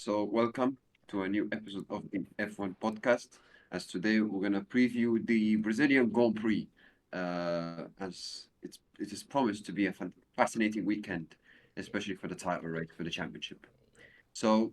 So, welcome to a new episode of the F1 podcast. As today we're gonna preview the Brazilian Grand Prix, as it is promised to be a fascinating weekend, especially for the title race for the championship. Yep. So,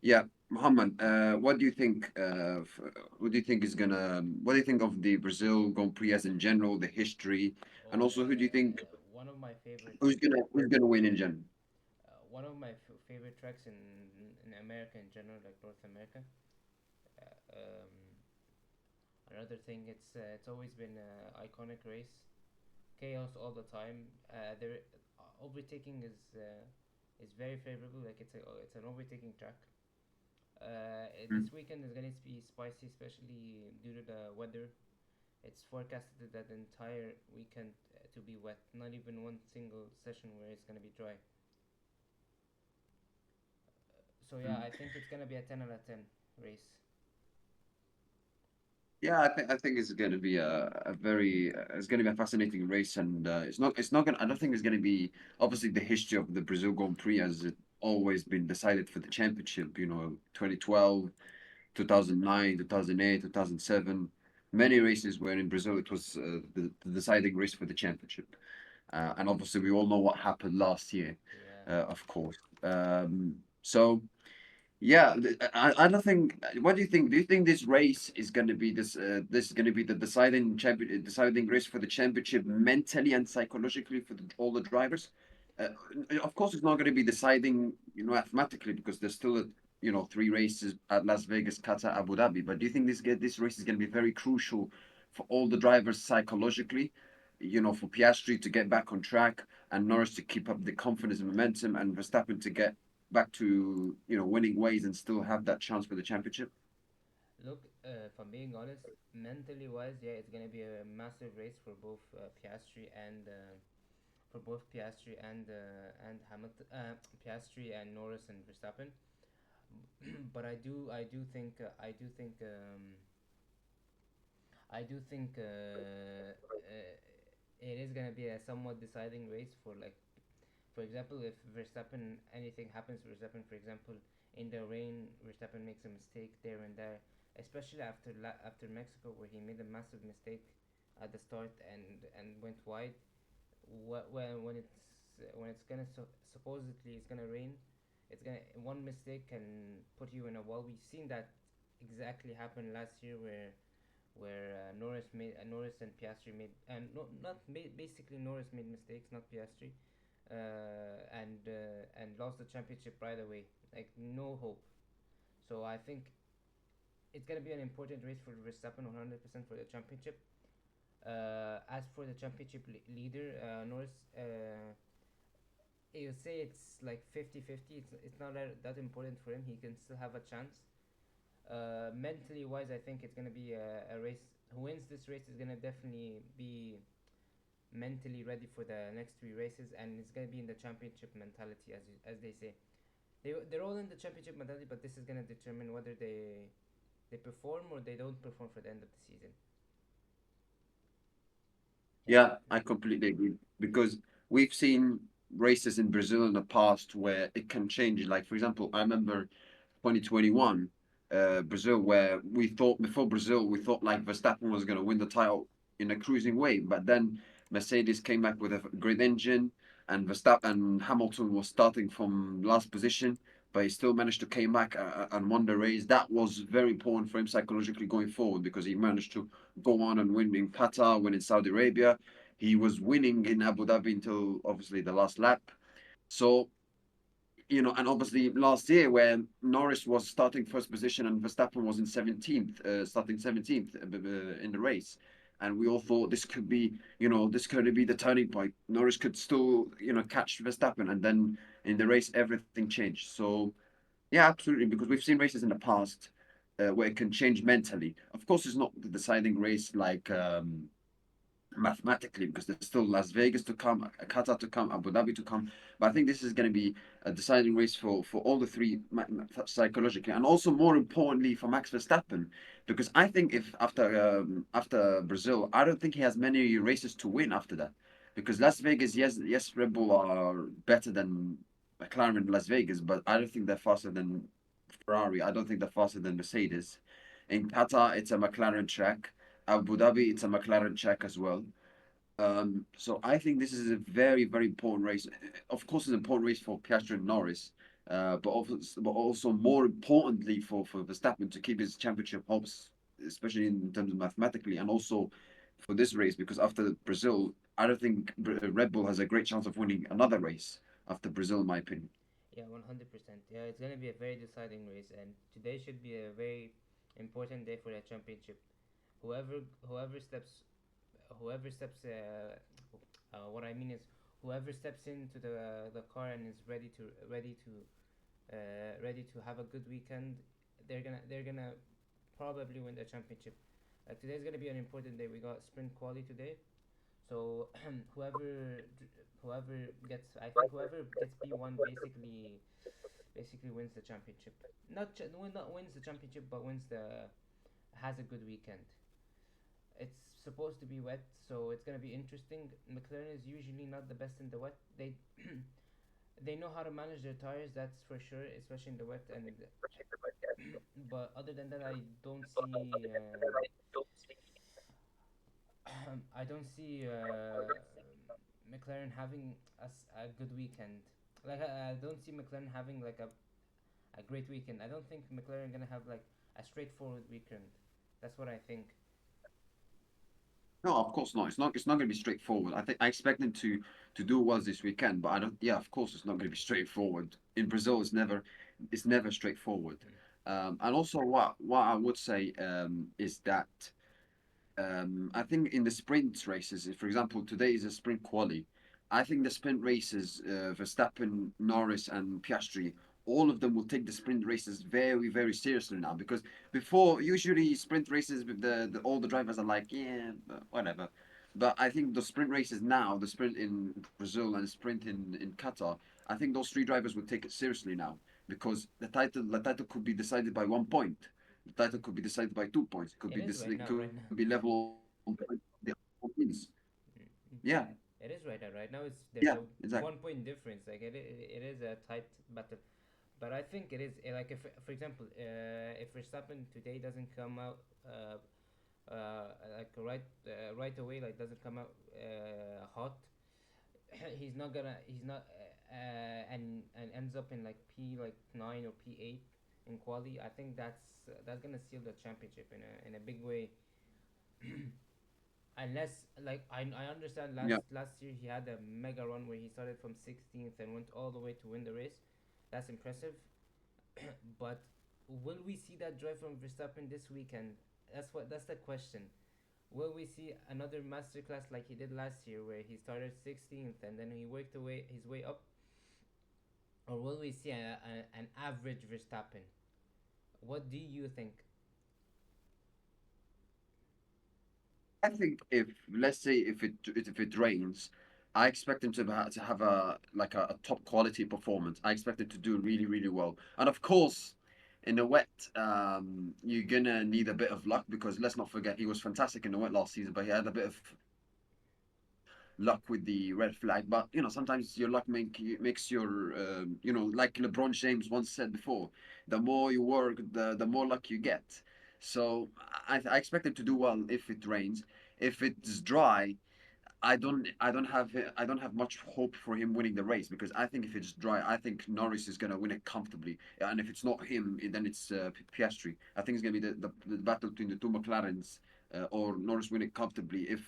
yeah, Muhammad, what do you think? What do you think is gonna? What do you think of the Brazil Grand Prix as in general, the history, and Oh, also who do you think one of my favorite, who's gonna win in general? favorite tracks in America in general, like North America. Um, Another thing, it's always been an iconic race, chaos all the time. There, overtaking is very favorable. Like it's an overtaking track. This weekend is gonna be spicy, especially due to the weather. It's forecasted that the entire weekend to be wet. Not even one single session where it's gonna be dry. So yeah, I think it's gonna be a 10 out of 10 race. Yeah, I think it's going to be a very it's going to be a fascinating race, and it's not going. I don't think it's going to be obviously the history of the Brazil Grand Prix as it always been decided for the championship. 2012, 2009, 2008, 2007. Many races where in Brazil it was the deciding race for the championship, and obviously we all know what happened last year, Yeah. of course. So. Yeah, I don't think. What do you think? Do you think this race is going to be this is going to be the deciding race for the championship mentally and psychologically for all the drivers? Uh, of course, it's not going to be deciding, mathematically because there's still three races at Las Vegas, Qatar, Abu Dhabi. But do you think this race is going to be very crucial for all the drivers psychologically? For Piastri to get back on track and Norris to keep up the confidence and momentum, and Verstappen to get back to winning ways and still have that chance for the championship. Look, if I'm being honest, mentally wise, yeah, it's gonna be a massive race for both Piastri and Hamilton, Piastri and Norris and Verstappen. But I do think it is gonna be a somewhat deciding race for, like, for example, if Verstappen anything happens to Verstappen, for example, in the rain, Verstappen makes a mistake there and there, especially after Mexico, where he made a massive mistake at the start and went wide. When it's gonna supposedly it's gonna rain, it's gonna one mistake can put you in a wall. We've seen that exactly happen last year, where Norris and Piastri made, and no, not ma- basically Norris made mistakes, not Piastri, and lost the championship right away. Like, no hope. So I think it's gonna be an important race for Verstappen, 100% for the championship. As for the championship leader, Norris, you say it's like 50-50. It's not that important for him. He can still have a chance. Mentally wise, I think it's gonna be a race. Who wins this race is gonna definitely be mentally ready for the next three races, and it's gonna be in the championship mentality, as they say. They're all in the championship mentality, but this is gonna determine whether they perform or they don't perform for the end of the season. Yeah. Yeah, I completely agree because we've seen races in Brazil in the past where it can change. Like for example, I remember 2021 Brazil, where we thought before Brazil we thought like Verstappen was going to win the title in a cruising way, but then Mercedes came back with a great engine, and Verstappen and Hamilton was starting from last position, but he still managed to came back and won the race. That was very important for him psychologically going forward because he managed to go on and win in Qatar, win in Saudi Arabia. He was winning in Abu Dhabi until obviously the last lap. So and obviously last year where Norris was starting first position and Verstappen was in 17th, starting 17th in the race. And we all thought this could be, this could be the turning point. Norris could still, catch Verstappen. And then in the race, everything changed. So, yeah, absolutely. Because we've seen races in the past where it can change mentally. Of course, it's not the deciding race like mathematically because there's still Las Vegas to come, Qatar to come, Abu Dhabi to come. But I think this is going to be a deciding race for all the three psychologically, and also more importantly for Max Verstappen, because I think if after Brazil, I don't think he has many races to win after that, because Las Vegas, yes, Red Bull are better than McLaren in Las Vegas, but I don't think they're faster than. Ferrari. I don't think they're faster than Mercedes. In Qatar, it's a McLaren track. Abu Dhabi, it's a McLaren track as well. So I think this is a very, very important race. Of course, it's an important race for Piastri and Norris, but also more importantly for Verstappen to keep his championship hopes, especially in terms of mathematically, and also for this race because after Brazil, I don't think Red Bull has a great chance of winning another race after Brazil, in my opinion. Yeah, 100%. Yeah, it's gonna be a very deciding race, and today should be a very important day for the championship. Whoever whoever steps whoever steps what I mean is whoever steps into the car and is ready to have a good weekend, they're gonna probably win the championship. Like today's gonna be an important day. We got sprint quali today, so whoever gets I think whoever gets P1 basically wins the championship. Not wins the championship, but wins the has a good weekend. It's supposed to be wet, so it's gonna be interesting. McLaren is usually not the best in the wet. They know how to manage their tires, that's for sure, especially in the wet. And but other than that, I don't see McLaren having a good weekend. Like I don't see McLaren having like a great weekend. I don't think McLaren gonna have like a straightforward weekend. That's what I think. No, of course not. It's not going to be straightforward. I expect them to do well this weekend, but I don't. Yeah, of course, it's not going to be straightforward. In Brazil, it's never straightforward. Mm. And also, what I would say is that I think in the sprint races, for example, today is a sprint quali. I think the sprint races, Verstappen, Norris, and Piastri, all of them will take the sprint races very, very seriously now. Because before, usually sprint races, all the drivers are like, yeah, whatever. But I think the sprint races now, the sprint in Brazil and the sprint in Qatar, I think those three drivers will take it seriously now because the title could be decided by 1 point. The title could be decided by 2 points. It could It be is this. right It now. could Right now. be level on the wins. Mm. Yeah, It is right now. Right now, it's there's yeah, a exactly. 1 point difference. Like it is a tight battle. But I think it is like if, for example, if Verstappen today doesn't come out like right away, like doesn't come out hot, he's not and ends up in like P9 or P8 in quali. I think that's gonna seal the championship in a big way. Unless like I understand Yeah, last year he had a mega run where he started from 16th and went all the way to win the race. That's impressive. But will we see that drive from Verstappen this weekend? That's the question. Will we see another masterclass like he did last year, where he started 16th and then he worked his way up, or will we see an average Verstappen? What do you think? I think if let's say if it rains, I expect him to have a top quality performance. I expect him to do really really well. And of course, in the wet, you're gonna need a bit of luck because let's not forget he was fantastic in the wet last season, but he had a bit of luck with the red flag. But sometimes your luck makes your like LeBron James once said before, the more you work, the more luck you get. So I expect him to do well if it rains. If it's dry, I don't have much hope for him winning the race because I think if it's dry, I think Norris is gonna win it comfortably. And if it's not him, then it's Piastri. I think it's gonna be the battle between the two McLarens, or Norris win it comfortably. If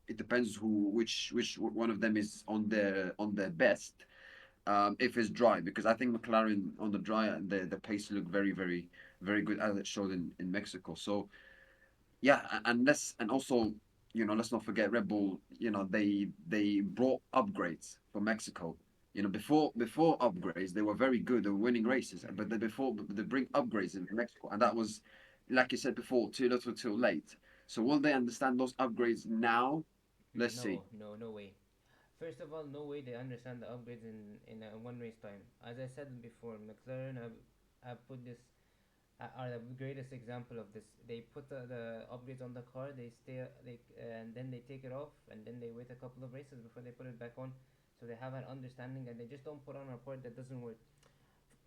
it depends which one of them is on their best. If it's dry, because I think McLaren on the dry, the pace look very very very good as it showed in Mexico. So yeah, and also, let's not forget Red Bull. They brought upgrades for Mexico. Before upgrades, they were very good. They were winning races, but they bring upgrades in Mexico, and that was, like you said before, too little, too late. So will they understand those upgrades now? Let's see. No, no, no way. First of all, no way they understand the upgrades in a one race time. As I said before, McLaren have put this are the greatest example of this. They put the upgrades on the car. And then they take it off, and then they wait a couple of races before they put it back on. So they have an understanding, and they just don't put on a part that doesn't work.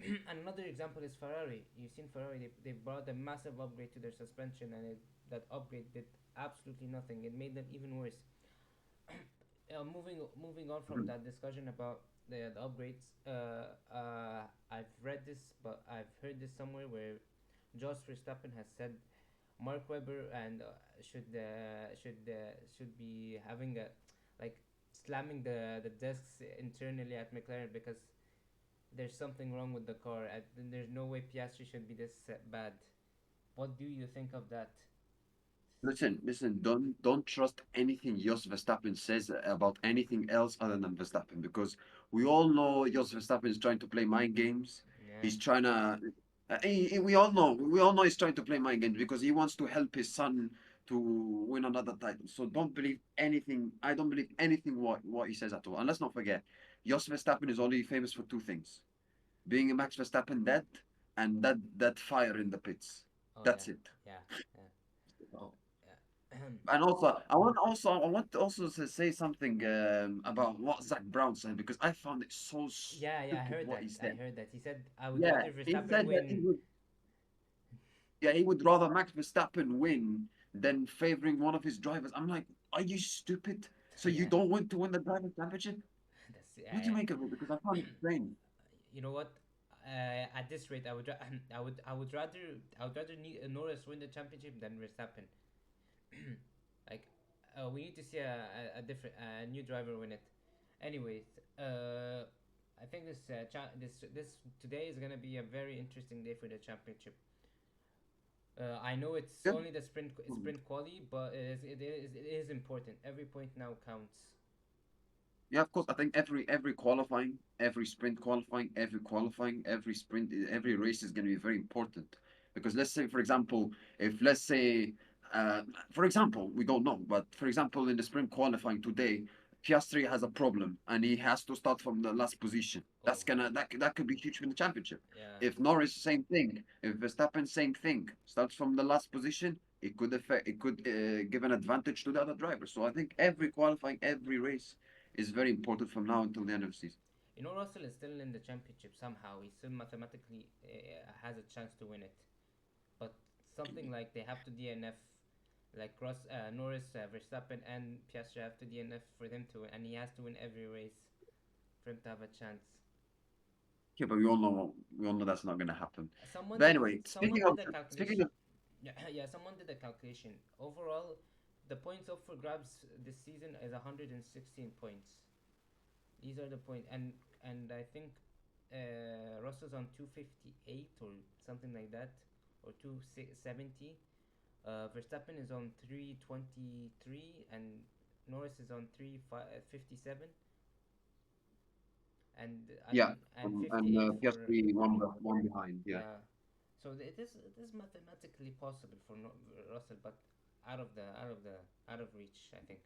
And another example is Ferrari. You've seen Ferrari; they brought a massive upgrade to their suspension, and that upgrade did absolutely nothing. It made them even worse. Moving on from Mhm. that discussion about the upgrades, I've read this, but I've heard this somewhere where Jos Verstappen has said Mark Webber and should be having a like slamming the desks internally at McLaren because there's something wrong with the car. And there's no way Piastri should be this bad. What do you think of that? Listen. Don't trust anything Jos Verstappen says about anything else other than Verstappen, because we all know Jos Verstappen is trying to play mind games. Yeah. He's trying to. We all know he's trying to play mind games because he wants to help his son to win another title. So don't believe anything. I don't believe anything what he says at all. And let's not forget, Jos Verstappen is only famous for two things: being a Max Verstappen dad and that fire in the pits. Oh yeah. That's it. Yeah. Yeah. Yeah. And I want also to say something about what Zach Brown said, because I found it so Yeah, yeah, I stupid heard what that. he I said. heard that. He said, I would Yeah, rather he Verstappen said that win. he would rather Max Verstappen win than favoring one of his drivers. I'm like, are you stupid? So you Yeah, don't want to win the drivers' championship? that's What do you make of it? Because I found it strange. you know what? At this rate, I would rather Norris win the championship than Verstappen. Like, we need to see a different, a new driver win it. Anyways, I think this today is gonna be a very interesting day for the championship. I know it's Yeah. only the sprint quali, but it is important. Every point now counts. Yeah, of course. I think every qualifying, every sprint qualifying, every qualifying, every sprint, every race is going to be very important. Because let's say, for example, if let's say, uh, for example, we don't know, but for example, in the sprint qualifying today, Piastri has a problem and he has to start from the last position. Oh, That could be huge for the championship. yeah. If Norris, same thing. If Verstappen, same thing, starts from the last position, it could give an advantage to the other driver. So I think every qualifying, every race is very important from now until the end of the season. You know, Russell is still in the championship somehow. He still mathematically has a chance to win it. But something like they have to DNF, like Norris, Verstappen, and Piastri have to DNF for them to win, and he has to win every race for him to have a chance. Yeah, but we all know that's not going to happen. Someone But did anyway, someone did a speaking calculation. of Yeah, yeah, someone did a calculation. Overall, the points up for grabs this season is 116 points. These are the points, and I think Russell's on 258 or something like that, or 270. Verstappen is on 323, and Norris is on 357, yeah, and and 58 for Piastri one behind. Yeah. yeah. So it is mathematically possible for Russell, but out of reach, I think.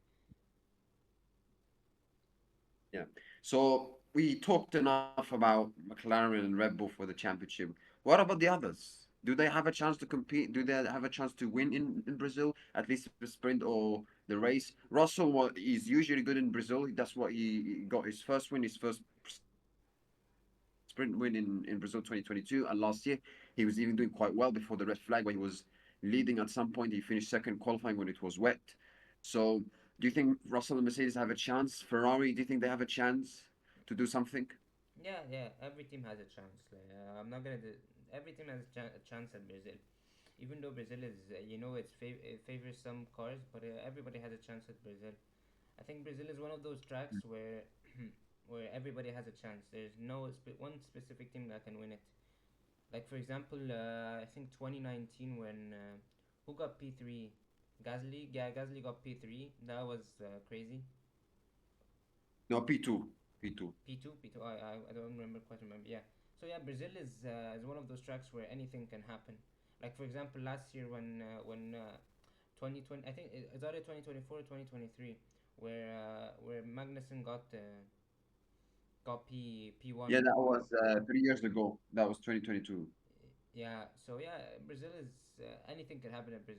Yeah. So we talked enough about McLaren and Red Bull for the championship. What about the others? Do they have a chance to compete? Do they have a chance to win in Brazil, at least the sprint or the race? Russell is usually good in Brazil. That's what he got his first win, his first sprint win in Brazil 2022. And last year, he was even doing quite well before the red flag, where he was leading at some point. He finished second qualifying when it was wet. So, do you think Russell and Mercedes have a chance? Ferrari, do you think they have a chance to do something? Yeah, yeah. Every team has a chance. I'm not gonna. Every team has a chance at Brazil. Even though Brazil is, it favors some cars, but everybody has a chance at Brazil. I think Brazil is one of those tracks where where everybody has a chance. There's no one specific team that can win it. Like for example, I think 2019 when who got P3? Gasly. Yeah, Gasly got P3. That was crazy. No, P2. P2. P2, P2. I don't remember. Yeah. So yeah, Brazil is one of those tracks where anything can happen. Like for example, last year when 2020, I think it's either 2024 or 2023, where Magnussen got Yeah, P1. that was 3 years ago. That was 2022. Yeah. So yeah, Brazil is anything can happen in Brazil.